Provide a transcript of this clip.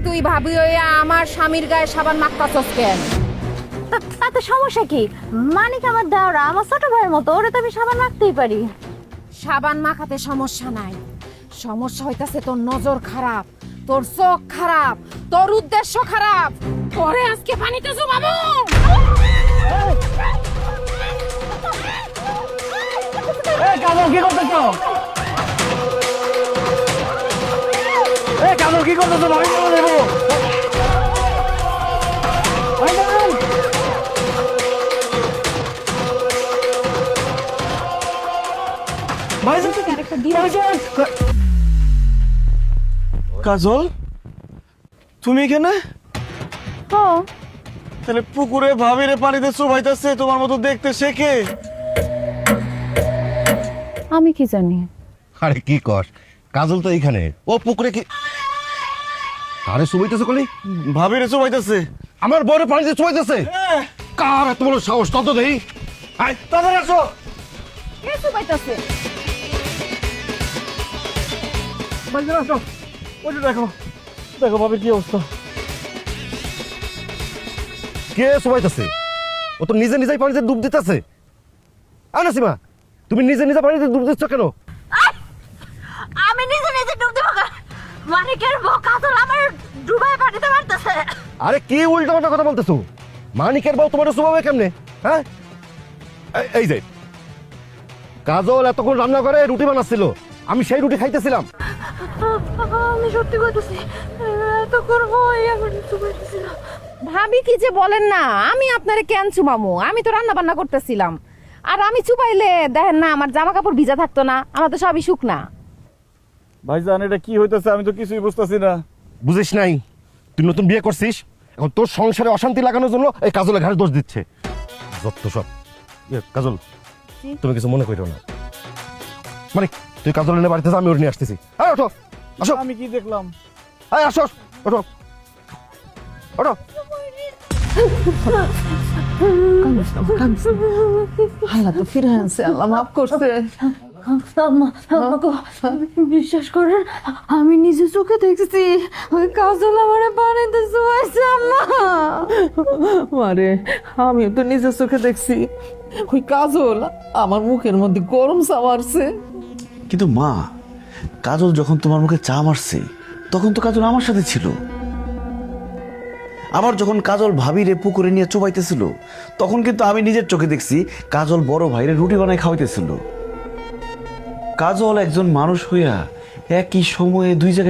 তুই ভাবি হইয়া আমার স্বামীর গায়ে সাবান মাখতাছস কেন? তাতে সমস্যা কি? মানিক আমার দেওরা, আমার ছোট ভাইয়ের মতো, ওরে তো আমি সাবান মাখতেই পারি। সাবান মাখাতে সমস্যা নাই, সমস্যা হইতাছে তোর নজর খারাপ, তোর চোখ খারাপ, তোর উদ্দেশ্য খারাপ। পরে আজকে পানিতে জমাবো। কাজল কি করতেছো? কাজল কি করতেছো? ভাবি চলে দেবো। কাজল, তুমি এখানে? তাহলে পুকুরে ভাবিরে পানিতে চুবাইতেছে তোমার মতো দেখতে শেখে? আমি কি জানি? আরে কি কর, কাজল তো এইখানে, ও পুকুরে কি আরে চুবাইতেছে কলি? ভাবিরে চুবাইতেছে। আমার বড় পানিতে চুবাইতেছে? কার এত বড় সাহস? তত দেই, আয় তাদের আসো। কে চুবাইতাছে? বাইরে আসো, ওই যে দেখো, দেখো ভাবির কি অবস্থা। কে চুবাইতেছে? ও তো নিজে নিজেই পানিতে ডুব দিতেছে। আয় নাসিমা, তুমি নিজে নিজে পানিতে ডুব দিচ্ছ কেন? আমি নিজে নিজে ডুব দেবো কেন? মানিকের বউ কাজল আমার ডুবায় পানিতে মারতেছে। আরে কি উল্টা পাল্টা কথা বলতেছো? মানিকের বউ তোমার চুবাবে কেমনে? হ্যাঁ, এই যে কাজল এতক্ষণ রান্না করে রুটি বানাচ্ছিল, আমি সেই রুটি খাইতেছিলাম। আমি সত্যি কইতেছি, এতক্ষণ হয় আমার চুবাইতেছিল। ভাবি কি যে বলেন না, আমি আপনারে কেন চুমামু? আমি তো রান্না বান্না করতেছিলাম। আর আমি চুপাইলে দেখেন না আমার জামা কাপড় ভিজা থাকতো না, আমার তো সবই শুকনা। ভাইজান এটা কি হইতেছে? আমি তো কিছুই বুঝতেছি না। বুঝিস নাই? তুই নতুন বিয়ে করছিস, এখন তোর সংসারে অশান্তি লাগানোর জন্য এই কাজলের ঘাড়ে দোষ দিচ্ছে। যত সব। কাজল, তুমি কিছু মনে করো না। মানে তুই কাজল এনে বাড়িতে যা, আমি ওর নিয়ে আসতেছি। হ্যাঁ, ওঠো, আসো। আমি কি দেখলাম? হ্যাঁ, আসো, ওঠো, ওঠো। আল্লাহ তো ফিরে আনছে, আল্লাহ মাফ করছে। বিশ্বাস করেন, আমি নিজে চোখে দেখছি ওই কাজল আমার পানিতে চুবাইছে। আম্মা, মারে, আমিও তো নিজের চোখে দেখছি ওই কাজল আমার মুখের মধ্যে গরম চা মারছে। কিন্তু মা, কাজল যখন তোমার মুখে চা মারছে তখন তো কাজল আমার সাথে ছিল। আবার যখন কাজল ভাবিরে পুকুরে নিয়ে চুবাইতেছিল তখন কিন্তু আমি নিজের চোখে দেখছি কাজল বড় ভাইরে রুটি বানাই খাওয়াইতেছিল। কাজল একজন মানুষ হইয়া একই সময়ে দুই জায়গায়